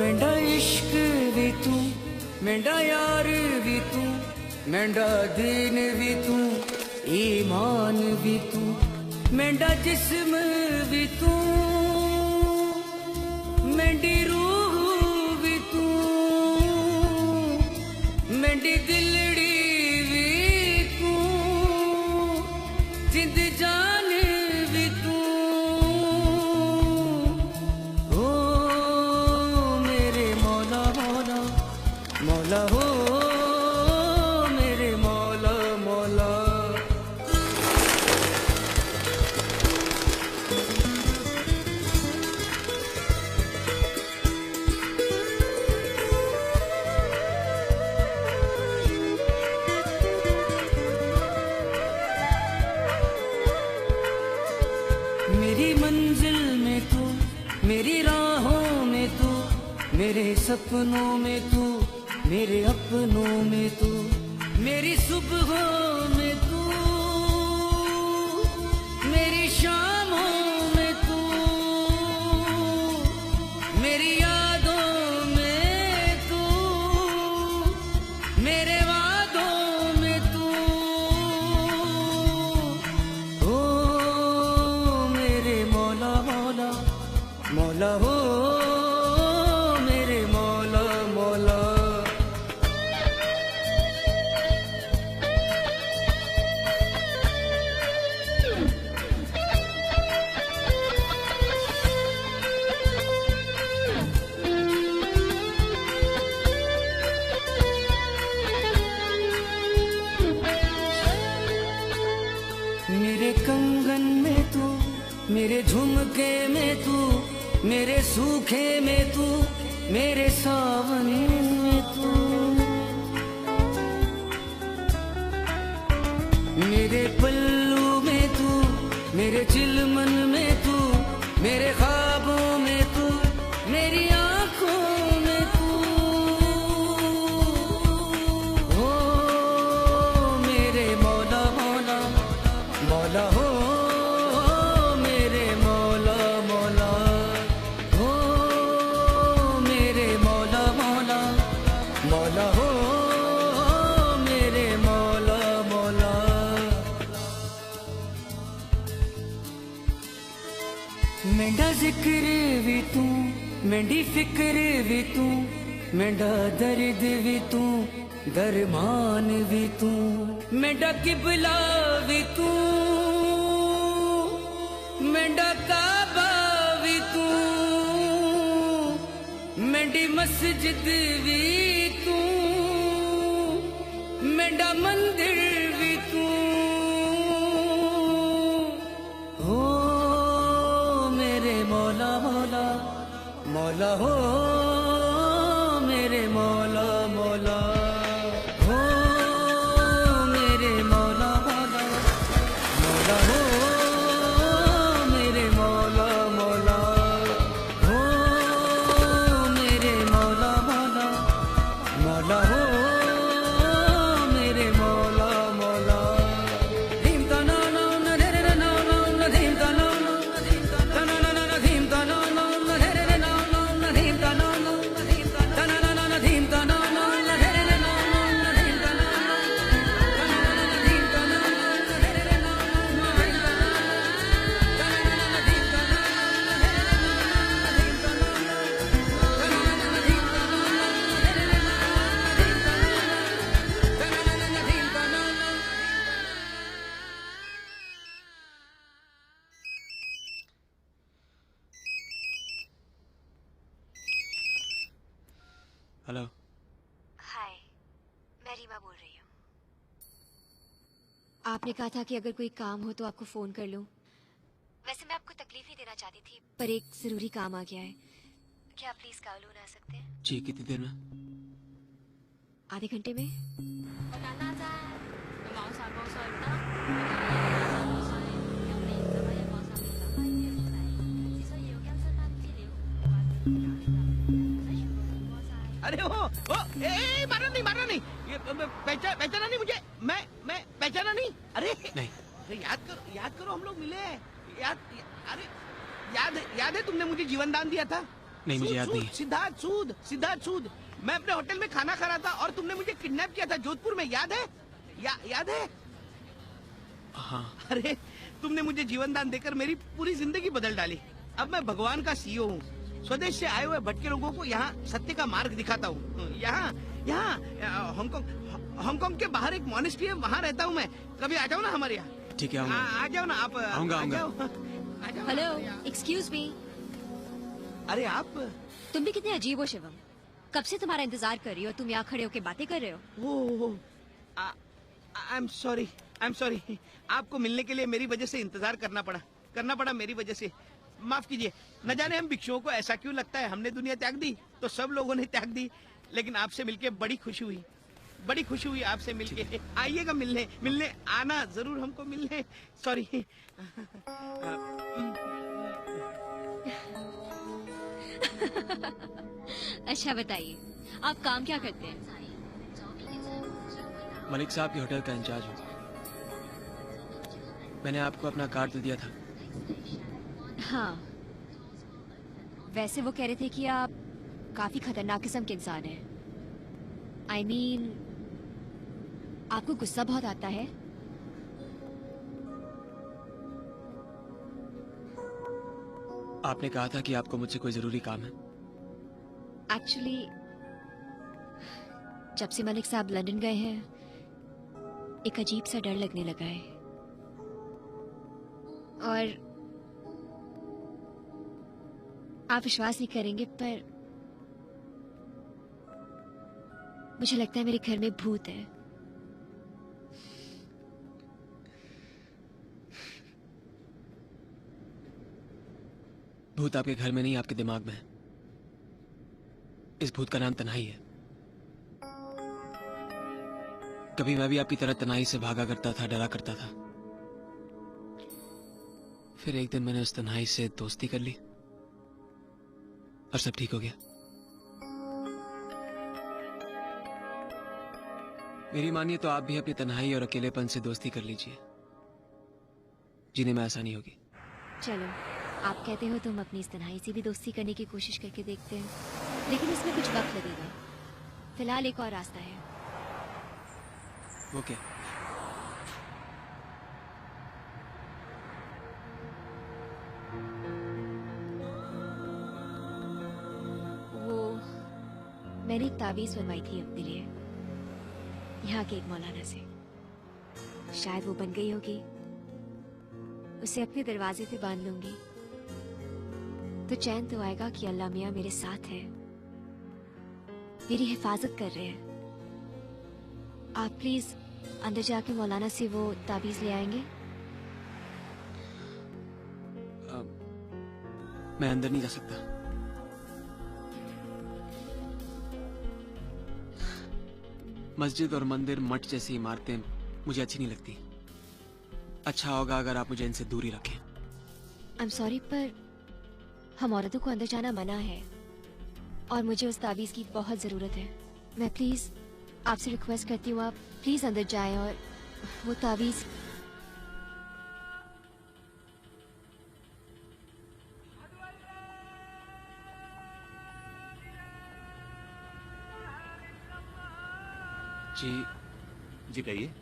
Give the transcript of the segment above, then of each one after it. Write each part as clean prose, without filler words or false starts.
मेरा इश्क भी तू, मेरा यार भी तू, मेरा दीन भी तू, ईमान भी तू, मेरा जिस्म भी तू, मेरी रूह भी तू, मेरी दिलड़ी भी तू, जिंद जान भी तू। ओ मेरे मौला मौला मौला हो मेरे मौला मौला। मेरी मंजिल में तू, मेरी राहों में तू, मेरे सपनों में तू, मेरे अपनों में तू, मेरी सुबहों में तू, मेरी शामों में तू, मेरी यादों में तू, मेरे वादों में तू। ओ मेरे मौला मौला मौला हो मेरे मौला मौला। मेरे कंगन में तू, मेरे झुमके में तू, मेरे सूखे में तू, मेरे सावन में तू, मेरे पल्लू में तू, मेरे चिलमन में तू, मेरे ख्वाबों में तू, मेरी आंखों में तू। हो मेरे मौला मौला मौला हो मेरे मौला मौला। हो मेरे मौला मौला मौला हो मेरे मौला मौला। मेरा जिक्र भी तू, मेरी फिक्र भी तू, मेरा दर्द भी तू, दरमान भी तू, मेरा किबला भी तू, मेरा काबा भी तू, मेरी मस्जिद भी तू, मेरा मंदिर भी तू। हो मेरे मौला मौला मौला हो मेरे मौला मौला। हो मेरे मौला मौला मौला हो मेरे मौला मौला। हो मेरे मौला मौला मौला हो मेरे मौला मौला। धीम तना ना ना रे रे ना ना ना धीम तना ना तना ना ना धीम तना ना ना रे रे ना ना धीम तना ना तना ना ना धीम तना ना रे रे ना ना धीम तना ना धीम तना रे रे ना ना धीम हेलो। हाय, मैं रीमा बोल रही हूँ। आपने कहा था कि अगर कोई काम हो तो आपको फोन कर लूं। वैसे मैं आपको तकलीफ नहीं देना चाहती थी, पर एक जरूरी काम आ गया है। क्या आप प्लीज कावलून आ सकते हैं? जी, कितनी देर में? आधे घंटे में। अरे मारना नहीं ये पहचाना नहीं मुझे। मैं पहचाना नहीं। अरे नहीं। याद करो हम लोग मिले हैं। याद है तुमने मुझे जीवन दान दिया था। नहीं, मुझे याद नहीं है। सिद्धार्थ सूद, सिद्धार्थ सूद। मैं अपने होटल में खाना खा रहा था और तुमने मुझे किडनैप किया था जोधपुर में, याद है? याद है? हाँ। अरे तुमने मुझे जीवन दान देकर मेरी पूरी जिंदगी बदल डाली। अब मैं भगवान का सीईओ हूँ। स्वदेश से आए हुए भटके लोगों को यहाँ सत्य का मार्ग दिखाता हूँ। यहाँ हांगकांग के बाहर एक मॉनेस्ट्री है, वहाँ रहता हूँ मैं। कभी आ जाओ ना हमारे यहाँ। ठीक है, आऊंगा। आ जाओ ना आप। आऊंगा। Hello, excuse me. अरे आप तुम भी कितने अजीब हो शिवम। कब से तुम्हारा इंतजार कर रही हो, तुम यहाँ खड़े होके बातें कर रहे हो। I am sorry. आपको मिलने के लिए मेरी वजह से इंतजार करना पड़ा मेरी वजह से। माफ कीजिए। न जाने हम भिक्षुओं को ऐसा क्यों लगता है, हमने दुनिया त्याग दी तो सब लोगों ने त्याग दी, लेकिन आपसे मिलके बड़ी खुशी हुई आपसे मिलके। आइएगा मिलने आना जरूर हमको मिलने। सॉरी। अच्छा बताइए, आप काम क्या करते हैं? मलिक साहब के होटल का इंचार्ज हूँ। मैंने आपको अपना कार्ड तो दिया था। हाँ, वैसे वो कह रहे थे कि आप काफी खतरनाक किस्म के इंसान हैं। I mean, आपको गुस्सा बहुत आता है। आपने कहा था कि आपको मुझसे कोई जरूरी काम है। एक्चुअली जब से मलिक साहब लंदन गए हैं, एक अजीब सा डर लगने लगा है। और आप विश्वास नहीं करेंगे, पर मुझे लगता है मेरे घर में भूत है। भूत आपके घर में नहीं, आपके दिमाग में है। इस भूत का नाम तन्हाई है। कभी मैं भी आपकी तरह तन्हाई से भागा करता था, डरा करता था। फिर एक दिन मैंने उस तन्हाई से दोस्ती कर ली और सब ठीक हो गया। मेरी मानिए तो आप भी अपनी तन्हाई और अकेलेपन से दोस्ती कर लीजिए, जीने में आसानी होगी। चलो, आप कहते हो तुम अपनी इस तन्हाई से भी दोस्ती करने की कोशिश करके देखते हैं, लेकिन इसमें कुछ वक्त लगेगा। फिलहाल एक और रास्ता है। वो क्या? वो मैंने एक ताबीज बनवाई थी अपने लिए, यहाँ के एक मौलाना से। शायद वो बन गई होगी। उसे अपने दरवाजे पे बांध लूंगी तो चैन तो आएगा कि अल्लाह मियाँ मेरे साथ है, मेरी हिफाजत कर रहे हैं। आप प्लीज अंदर जाके मौलाना से वो ताबीज ले आएंगे। मैं अंदर नहीं जा सकता। मस्जिद और मंदिर, मठ जैसी इमारतें मुझे अच्छी नहीं लगती। अच्छा होगा अगर आप मुझे इनसे दूरी रखें। आई एम सॉरी, पर हम औरतों को अंदर जाना मना है और मुझे उस ताबीज की बहुत जरूरत है। मैं प्लीज आपसे रिक्वेस्ट करती हूँ, आप प्लीज अंदर जाएं और वो ताबीज। जी कहिए।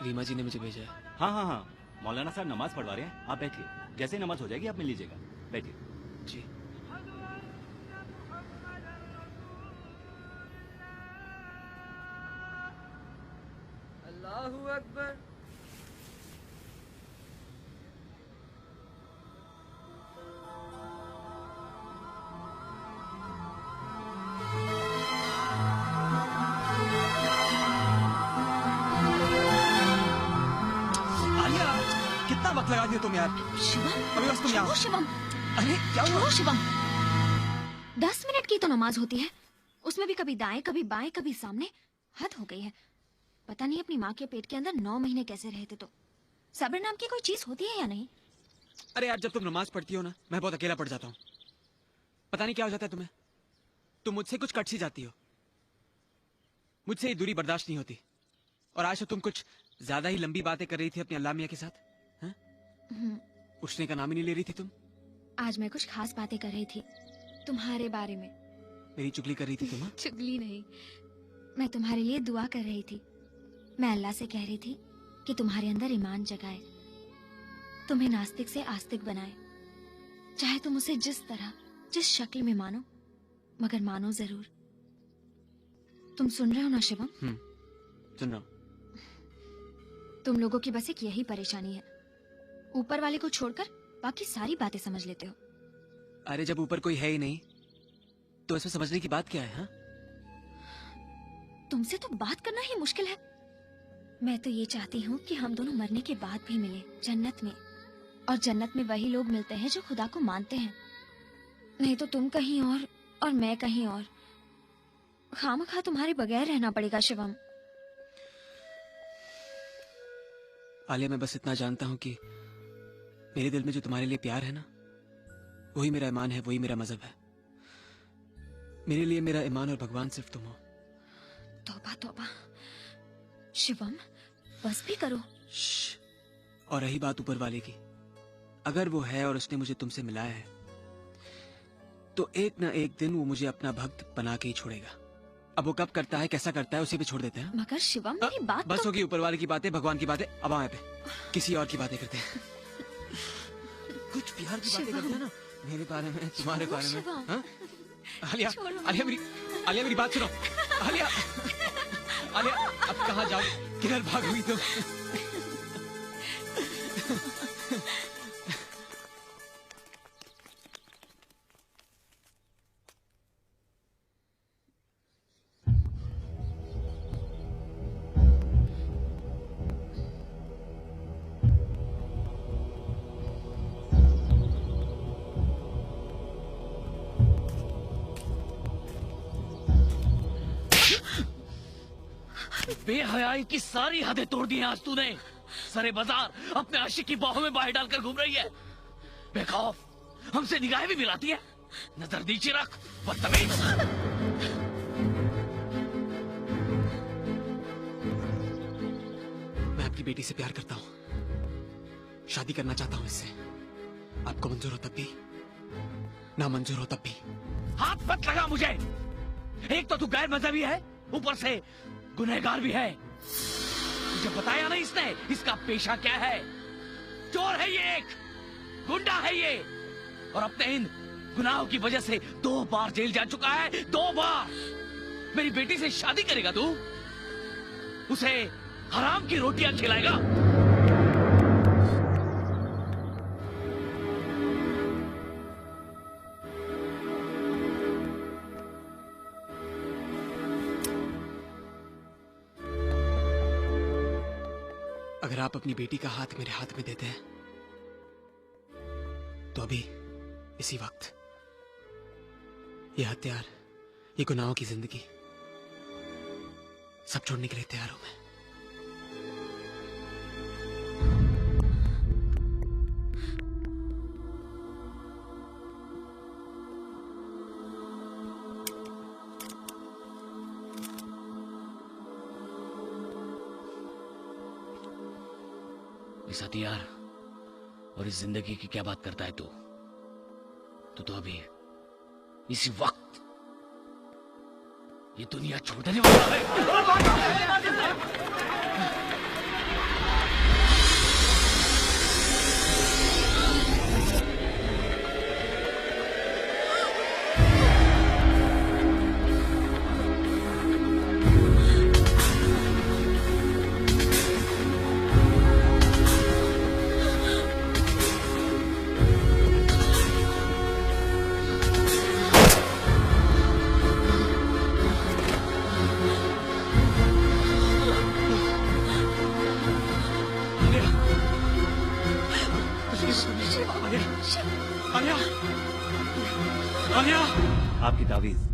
रीमा जी ने मुझे भेजा है। हाँ, मौलाना साहब नमाज पढ़वा रहे हैं, आप बैठिए। जैसे ही नमाज हो जाएगी आप मिल लीजिएगा, बैठिए। जी। अल्लाहू अकबर। कितना वक्त लगा दिया तुम यार। शिवम, अभी बस तुम यहाँ। शिवम, अरे क्या हुआ? शिवम, 10 मिनट की तो नमाज होती है, उसमें भी कभी दाएं कभी बाएं कभी सामने। हद हो गई है। पता नहीं अपनी माँ के पेट के अंदर 9 महीने कैसे रहे थे। तो सब्र नाम की कोई चीज होती है या नहीं? अरे यार, जब तुम नमाज पढ़ती हो ना, मैं बहुत अकेला पड़ जाता हूँ। पता नहीं क्या हो जाता है तुम्हें। तुम मुझसे कुछ कट सी जाती हो। मुझसे ये दूरी बर्दाश्त नहीं होती। और आज तो तुम कुछ ज्यादा ही लंबी बातें कर रही थी अपने अल्लाह मियाँ के साथ। हाँ? उठने का नाम ही नहीं ले रही थी तुम। आज मैं कुछ खास बातें कर रही थी तुम्हारे बारे में। मेरी चुगली कर रही थी तुम? हाँ? चुगली नहीं, मैं तुम्हारे लिए दुआ कर रही थी। मैं अल्लाह से कह रही थी कि तुम्हारे अंदर ईमान जगाए, तुम्हें नास्तिक से आस्तिक बनाए। चाहे तुम उसे जिस तरह जिस शक्ल में मानो, मगर मानो जरूर। तुम सुन रहे हो ना शिवम? सुन रहा हूँ। तुम लोगों की बस एक यही परेशानी है, ऊपर वाले को छोड़कर बाकी सारी बातें समझ लेते हो। अरे जब ऊपर कोई है ही नहीं तो इसमें समझने की बात क्या है? हाँ, तुमसे तो बात करना ही मुश्किल है। मैं तो ये चाहती हूँ कि हम दोनों मरने के बाद भी मिले जन्नत में, और जन्नत में वही लोग मिलते हैं जो खुदा को मानते हैं। नहीं तो तुम कहीं और मैं कहीं और। खामखा तुम्हारे बगैर रहना पड़ेगा शिवम। आलिया, मैं बस इतना जानता हूँ कि मेरे दिल में जो तुम्हारे लिए प्यार है ना, वही मेरा ईमान है, वही मेरा मजहब है। मेरे लिए मेरा ईमान और भगवान सिर्फ तुम हो। तौबा तौबा शिवम, बस भी करो। और रही बात ऊपर वाले की, अगर वो है और उसने मुझे तुमसे मिलाया है तो एक ना एक दिन वो मुझे अपना भक्त बना के ही छोड़ेगा। अब वो कब करता है, कैसा करता है, उसे भी छोड़ देते हैं। मगर शिवम मेरी बात बस तो... होगी ऊपर वाले की बातें, भगवान की बातें। अब आए पे किसी और की बातें करते हैं। कुछ प्यार की बातें करते हैं ना, मेरे बारे में, तुम्हारे बारे में। हाँ? आलिया, आलिया मेरी बात सुनो। आलिया, आलिया अब कहाँ जाओ, किधर भाग हुई तुम? बेहयाई की सारी हदें तोड़ दी हैं आज तूने। सरे बाजार अपने आशिक की बाहों में बाहें डालकर घूम रही है। बेखौफ हमसे निगाहें भी मिलाती है। नजर नीचे रख, बदतमीज। मैं अपनी बेटी से प्यार करता हूँ, शादी करना चाहता हूँ इससे। आपको मंजूर हो तब भी, ना मंजूर हो तब भी। हाथ मत लगा मुझे। एक तो तू गैर मजहबी है, ऊपर से गुनहगार भी है। मुझे बताया नहीं इसने इसका पेशा क्या है। चोर है ये, एक गुंडा है ये, और अपने इन गुनाहों की वजह से 2 बार जेल जा चुका है। 2 बार। मेरी बेटी से शादी करेगा तू? उसे हराम की रोटियां खिलाएगा? अगर आप अपनी बेटी का हाथ मेरे हाथ में देते हैं तो अभी इसी वक्त ये हथियार, ये गुनाहों की जिंदगी सब छोड़ने के लिए तैयार हूं मैं। इस हथियार और इस जिंदगी की क्या बात करता है तू? तू तो अभी इसी वक्त ये दुनिया छोड़ देने वाला है। आलिया, आलिया, आपकी तावीज।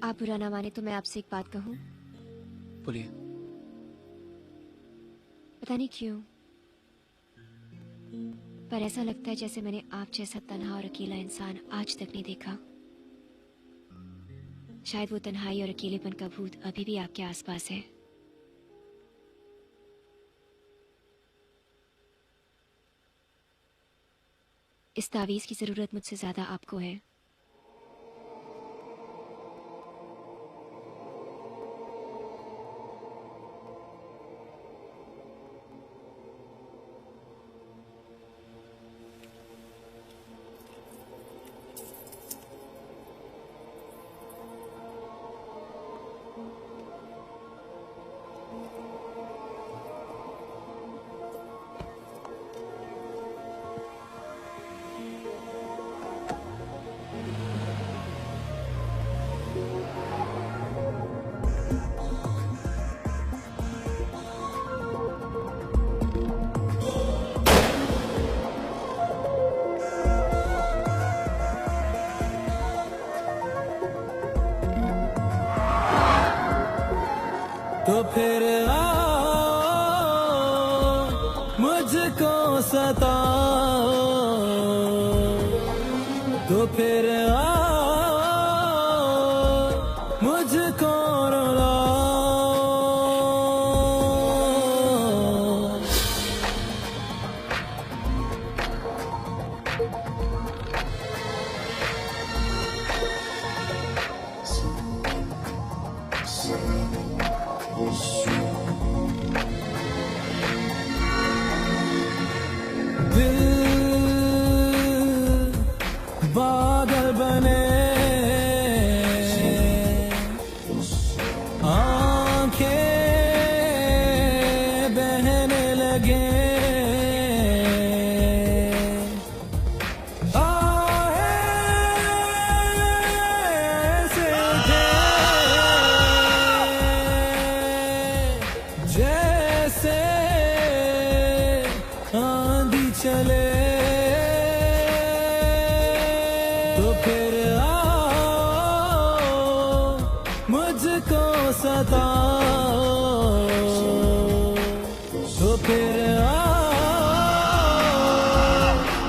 आप बुरा ना माने तो मैं आपसे एक बात कहूं? बोलिए। पता नहीं क्यों, पर ऐसा लगता है जैसे मैंने आप जैसा तन्हा और अकेला इंसान आज तक नहीं देखा। शायद वो तन्हाई और अकेलेपन का भूत अभी भी आपके आसपास है। इस तावीज की जरूरत मुझसे ज्यादा आपको है। तो फिर मुझको सताओ, तो फिर मुझको रुलाओ। दिल बादल बने, आंखें बहने लगे, ऐसे थे जैसे आंधी चले। तो फिर मुझको सताओ, तो फिर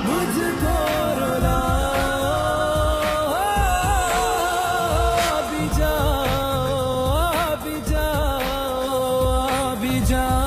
मुझको रुलाओ। अभी जाओ, अभी जाओ, अभी जाओ।